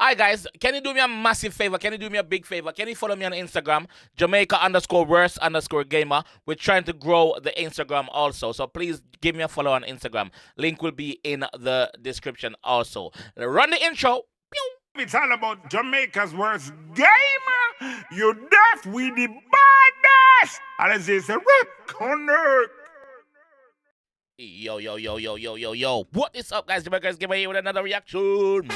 Hi guys, can you do me a massive favor? Can you do me a big favor? Can you follow me on Instagram, Jamaica_worst_gamer? We're trying to grow the Instagram also. So please give me a follow on Instagram. Link will be in the description also. Run the intro. Pew. It's all about Jamaica's worst gamer. You deaf with the baddest. And as it's a rap connect. Yo. What is up, guys? JAMAICA'S gamer here with another reaction.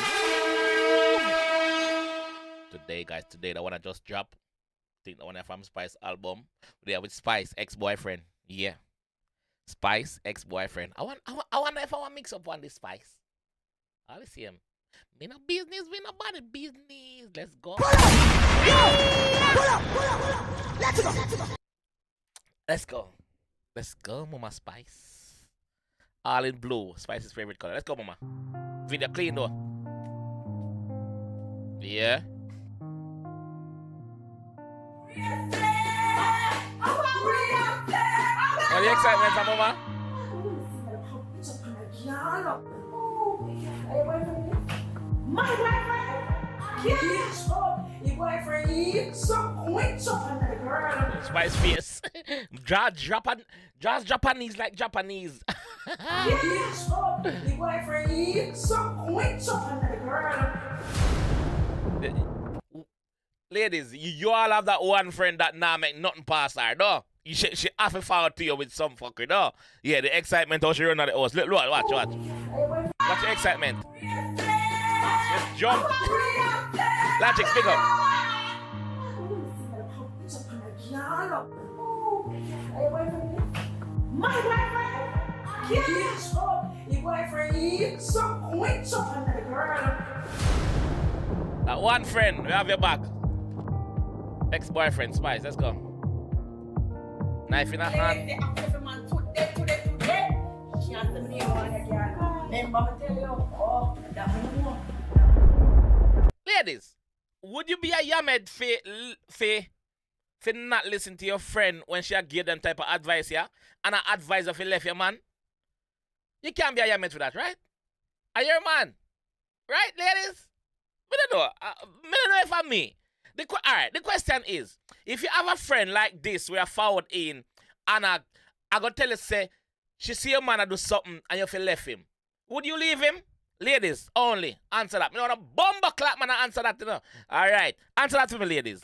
Today, I want to just drop. I think the one from Spice album. There with Spice, ex-boyfriend. Yeah. Spice, ex-boyfriend. I wonder if I want to mix up on this Spice. I'll see him. Me no business, we no body business. Let's go. Let's go, Mama Spice. All in blue. Spice's favorite color. Let's go, Mama. Video clean though. Yeah. What the excitement, Mama? My boyfriend, yes, your boyfriend, some queen, some girl. Spice face. Just Japanese like Japanese. Yes, your boyfriend, some queen, some girl. Ladies, you all have that one friend that now make nothing past her, no? She have to forward to you with some fucker, no? Yeah, the excitement how she run at the house. Look, watch. Watch the excitement. Just jump. Logic, pick up. My boyfriend, yes, your boyfriend, some queen, some girl. That one friend, we have your back. Ex-boyfriend, Spice, let's go. Knife in her hand. Ladies, would you be a yamed for not listen to your friend when she give them type of advice, yeah? And an advisor if you left your man? You can't be a yamed for that, right? Are you a man? Right, ladies? I don't know. I don't know if I'm me. Alright, the question is, if you have a friend like this where I forward in and I go tell you say she see your man do something and you feel left him, would you leave him? Ladies only, answer that. Me want a bomber clap man answer that, you know. Alright, answer that for me, ladies.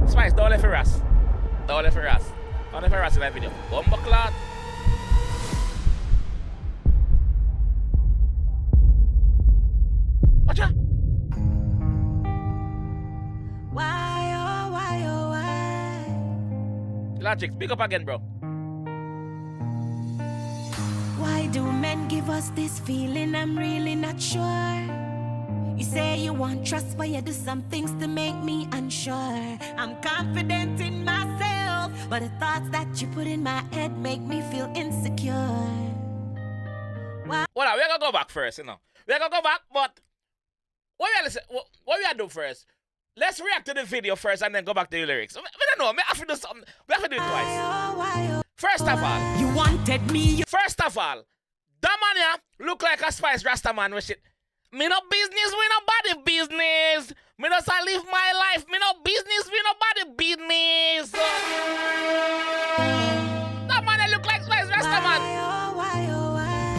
Spice, don't let for us. Don't let for us. Don't let for us in that video. Bomber clap. Watch out. Why? Logic, speak up again, bro. Why do men give us this feeling? I'm really not sure. You say you want trust, but you do some things to make me unsure. I'm confident in myself, but the thoughts that you put in my head make me feel insecure. Well, we're gonna go back first, you know. We're gonna go back, but what we gotta do first? Let's react to the video first and then go back to the lyrics. We don't know. We have to do something. We have to do it twice. First of all, you wanted me. First of all, that man here look like a Spice Rasta man with shit. Me no business, we no body business. Me just I live my life. Me no business, we no body business. That man here look like Spice Rasta man.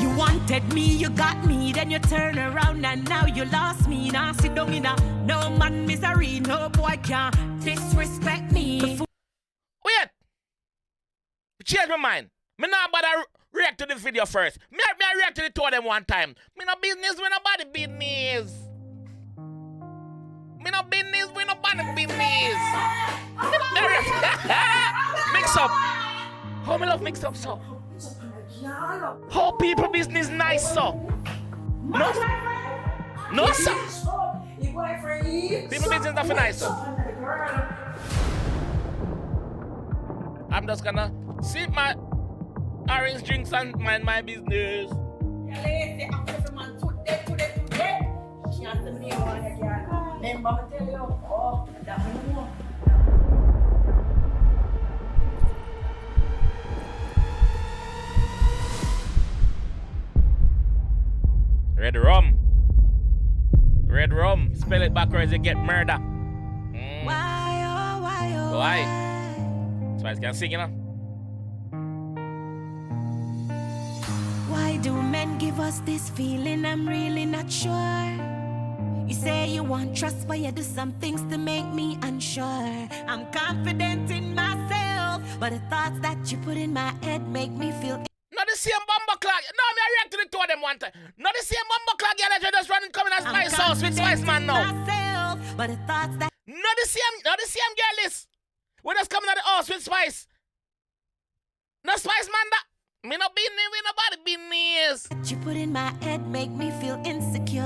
You wanted me, you got me, then you turn around and now you lost me. Now sit down in a no man misery, no boy can disrespect me. Wait, change my mind. Me not bother react to the video first. Me react to the two of them one time. Me no business, we no body business. Me no business, we no body business. Mix up. How me love mix up so? How people business nice so? No, no sir. People business not nice so. I'm just gonna sip my orange drinks and mind my business. Red rum. Red rum. Spell it backwards, you get murder. Why, oh, why, oh, Why? Spice can sing, you know. Why do men give us this feeling? I'm really not sure. You say you want trust, but you do some things to make me unsure. I'm confident in myself, but the thoughts that you put in my head make me feel. Not the same bumbo clock. No, me I react to the two of them one time. Not the same bumbo clock, yeah, that you just running coming as Spice House with Spice Man now. Myself, but the thoughts that. Not the same girl list. We just coming at the house with Spice. No Spice Man that. Me no business, we nobody business. That you put in my head make me feel insecure.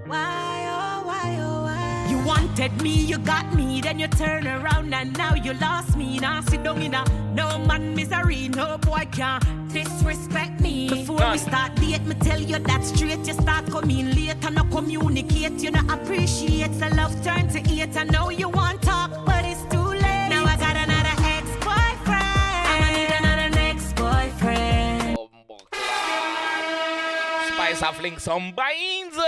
Why, oh, why, oh, why? You wanted me, you got me, then you turn around and now you lost me. Now sit down in a no man misery, no boy can disrespect me. Before we start date, me tell you that straight. You start coming late and not communicate. You not appreciate, so love turn to hate. I know you want talk, but it's too late. Now I got another ex-boyfriend. I'ma need another ex-boyfriend. Spice have linked some binds.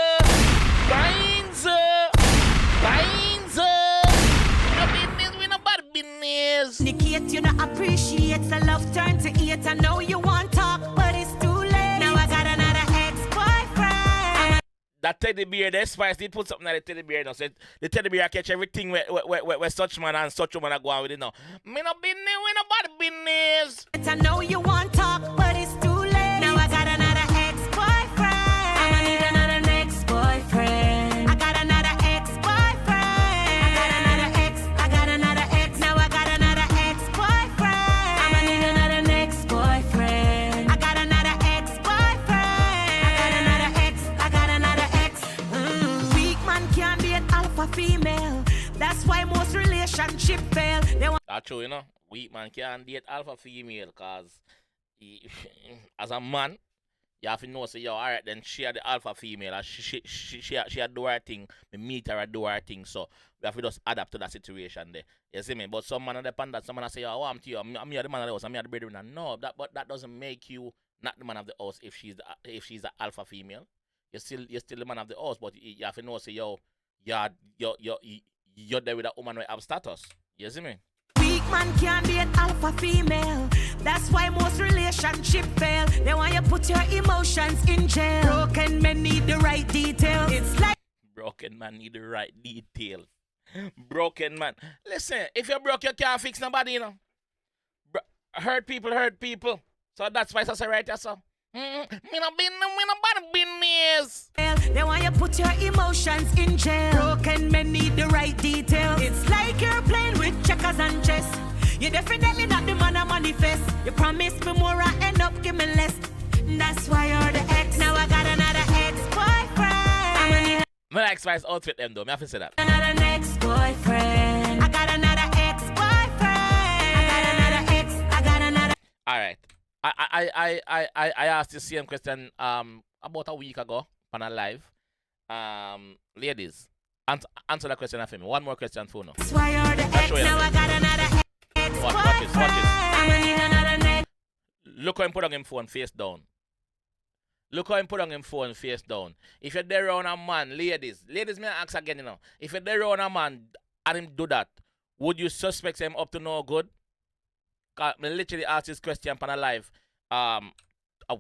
We nobody business. Indicate you not appreciate, so love turn to hate. I know you want talk, but it's too late. Now I got another ex-boyfriend. That teddy bear, that Spice did put something on the teddy bear now. So the teddy bear catch everything where such man and such woman are going with it now. Me no business, we nobody business. I know you want talk, but it's too late. Now I got another ex-boyfriend. I'ma need another ex-boyfriend. I got another ex-boyfriend. I got another ex. Now I got another ex-boyfriend. I'ma need another ex-boyfriend. I got another ex-boyfriend. I got another ex. Weak man can't be an alpha female. That's why most relationships fail. They want. That's true, you know. Weak man can't date alpha female because as a man, you have to know, say, yo, alright, then she are the alpha female. And she do her thing. Me meet her, do her thing. So we have to just adapt to that situation there. You see me? But some man depend that someone say, oh, I'm to you. I'm the man of the house. I'm the breadwinner. No, but that doesn't make you not the man of the house if she's the alpha female. You're still the man of the house, but you have to know, say, yo, you're there with a woman who have status. You see me? Weak man can't be an alpha female. That's why most relationships fail. They want you put your emotions in jail. Broken men need the right details. It's like broken man need the right details. Broken man. Listen, if you're broke, you can't fix nobody, you know. Hurt people. So that's why I say right there, so. Me no business. They want you put your emotions in jail. Broken men need the right details. It's like you're playing with checkers and chess. You're definitely not the man I manifest. You promised me more, I end up giving less. That's why you're the ex. Now I got another ex-boyfriend. My ex-wife's outfit them though. Me have to say that. Another ex-boyfriend. I got another ex-boyfriend. I got another. All right. I asked the same question about a week ago on a live. Ladies, answer that question for me. One more question for now. That's why you're the ex. Now I got another ex-boyfriend. Watch this. I'ma need another next. Look how him put on him phone face down. Look how him put on him phone face down. If you're there around a man, ladies, me ask again, you know. If you're there around a man and him do that, would you suspect him up to no good? I literally asked this question on a live a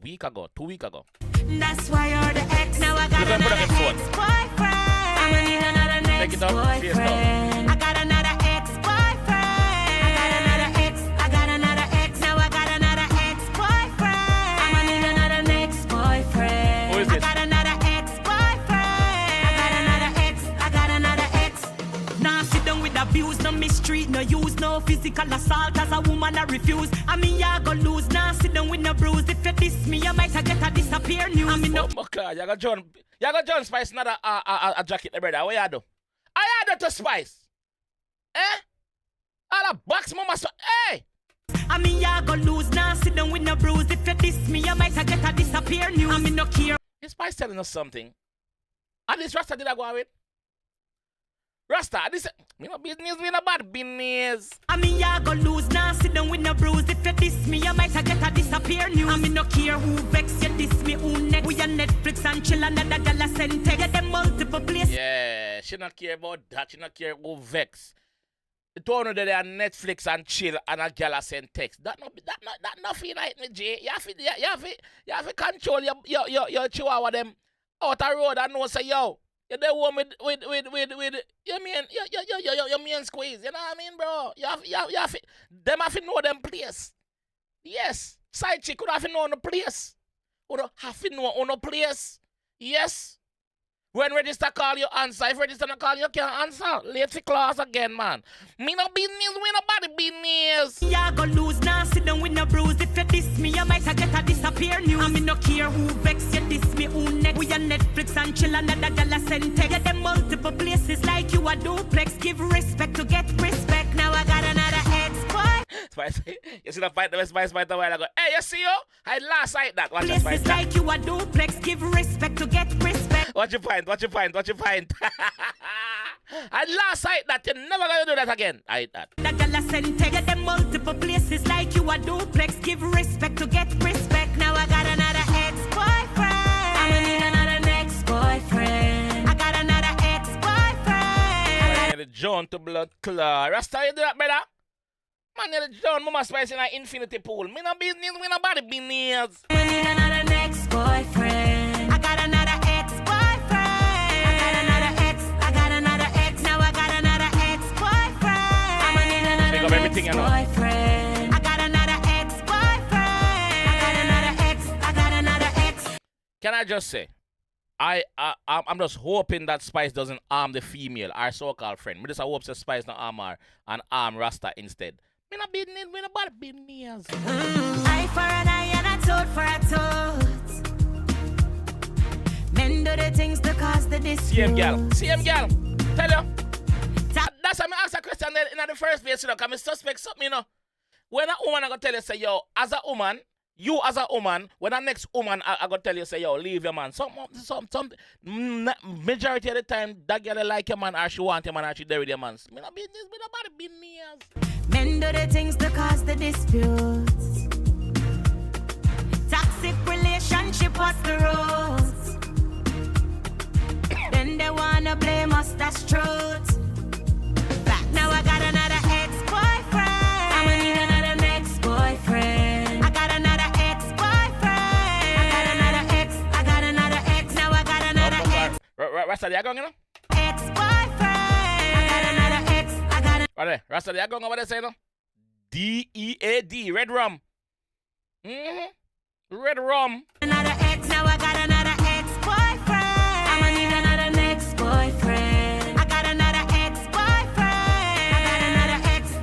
week ago, 2 weeks ago. That's why you're the ex. Now I got another ex-boyfriend. I'ma need another ex-boyfriend. I got another ex-boyfriend. I got another ex. Now I got another ex-boyfriend. I'ma need another ex-boyfriend. Who is this? I got another ex-boyfriend. I got another ex. Now sit down with abuse, no mistreat, no use, no physical assault as a woman I refuse. I mean, ya go lose. Now sit down with no bruise. If you diss me, you might get a disappear news. I mean, no. God, you got John Spice, not a jacket, brother. What you do? I had to Spice. All a box, mama. Hey! I mean, ya go lose. Now sit down with no bruise. If you diss me, you might get a disappear news. I mean, no care. Is Spice telling us something? And this Rasta did I go with? Rasta, this me no business, me no bad business. I mean, ya go lose now, sit down with no bruise. If you diss me, you might get a disappear news. I mean, no care who vex you, diss me, who next. We on Netflix and chill, another gala send text. Get them multiple places. Yeah, she not care about that. She not care who vex. The told that they are Netflix and chill and a gala send text. That not feel like me, Jay. You have to control your chihuahua them out the road and know say yo. You're the one with you mean your mean squeeze, you know what I mean, bro? You have to, them have to know them place. Yes. Side chick could have to know on the place. Would have to know on the place. Yes. When register call you answer. If register not call you can't answer. Late for class again, man. Me no business, we no body business. Ya go lose now, sit down with no bruise. If you diss me, you might get a disappear news. I mean, no care who vex you, diss me, who next. We on Netflix and chill, another gala send text. Get them multiple places like you a duplex. Give respect to get respect. Now I got another ex-boy. Spice, you see the fight, the Spice fight a while ago. Hey, you see you? I last sight that. Watch the Spice. Places like you a duplex. Give respect to get respect. What you find? I last sight that. You never gonna do that again. I hate that. The gala send text. Get them multiple places like you a duplex. Give respect to get respect. Now I got another ex-boyfriend. I need another ex-boyfriend. I got another ex-boyfriend. I need the John to blood claw. Rasta, you do that better? Man, you're the John Mama Spice in an infinity pool. Me no business, me no body business. I need another ex-boyfriend. I got another ex-boyfriend. I got another ex. Now I got another ex-boyfriend. I'ma need another ex-boyfriend. I got another ex-boyfriend. I got another ex. Can I just say, I'm just hoping that Spice doesn't arm the female, our so-called friend. Me just hope that Spice not arm her and arm Rasta instead. Me no business, me no bad business. Eye for an eye and a tooth for a tooth. Men do the things to cause the dispute. Same girl. Tell you. That's why I ask a question in the first place, you know, because I suspect something, you know. When a woman I go tell you, say, yo, as a woman, you as a woman, when the next woman I go tell you, say, yo, leave your man. Some majority of the time, that girl like your man or she want your man or she there with your man. Me no business, me no bad business. Men do the things to cause the disputes. Toxic relationship, what's the rules? Then they wanna blame us, that's truth. Back now I got another ex-boyfriend. I'ma need another ex-boyfriend. I got another ex-boyfriend. I got another ex. Now I got another ex. Rasta, you going, you know? Ex-boyfriend. I got another ex. Right there. Rasta, you going over there, say, you know? DEAD, red rum. Red rum. Another ex, now I got another ex-boyfriend. I'ma need another ex-boyfriend. I got another ex-boyfriend.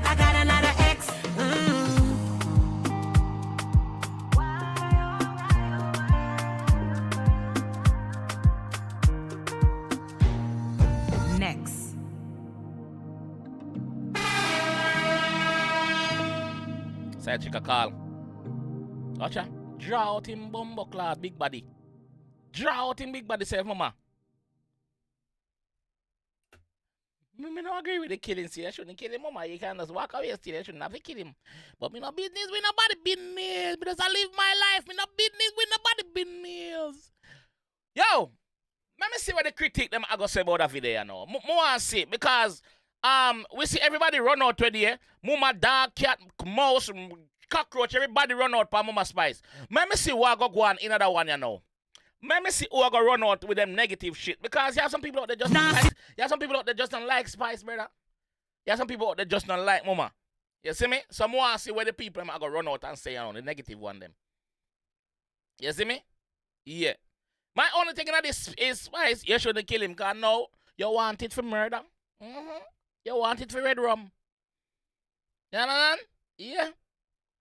I got another ex. Next. Say chica call. Gotcha. Draw out him bumbo clad big body. Draw out him big body, say mama. Me no agree with the killing. See, I shouldn't kill him, mama. You can just walk away still. I shouldn't have to kill him. But me no business with nobody business. Because I live my life. Me no business with nobody business. Yo, let me see what the critique them I go say about that video now. More and see because we see everybody run out today. Mama, dog, cat, mouse, cockroach, everybody run out for Mama Spice. Let me see what I go on in another one, you know. Let me see who I go run out with them negative shit. Because you have some people out there just don't like, you have some people out there just don't like Spice, brother. You have some people out there just don't like Mama. You see me? So more and see where the people I go run out and say, you know, the negative one them. You see me? Yeah. My only thing in this is Spice, you shouldn't kill him because now you want it for murder. You want it for red rum. You know? Yeah.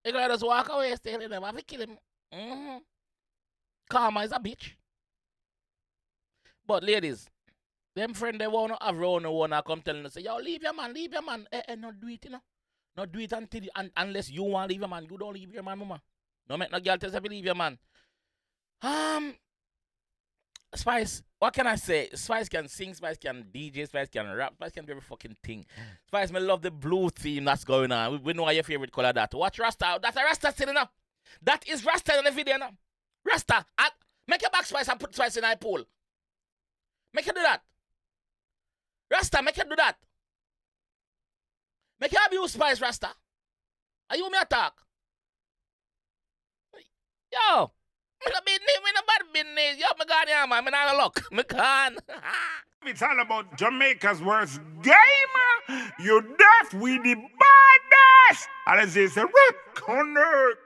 You gotta just walk away, stay in them, have to kill him. Karma is a bitch. But ladies, them friends they wanna have round wanna come telling us, say, yo, leave your man. Not do it, you know. Not do it unless you want to leave your man. You don't leave your man, mama. No make no girl tell you leave your man. Spice, what can I say? Spice can sing, Spice can DJ, Spice can rap, Spice can do every fucking thing. Spice, me love the blue theme that's going on. We know your favorite color that. Watch Rasta. That's a Rasta still now. That is Rasta in the video now. Rasta. Make your back Spice and put Spice in a pool. Make you do that. Rasta, make you do that. Make you abuse Spice, Rasta. Are you me attack? Yo. Me no bad business. Yo, me gone here, man. Me not luck. Me gone. It's all about Jamaica's worst game. You deaf with the baddest. And it's a rip connect.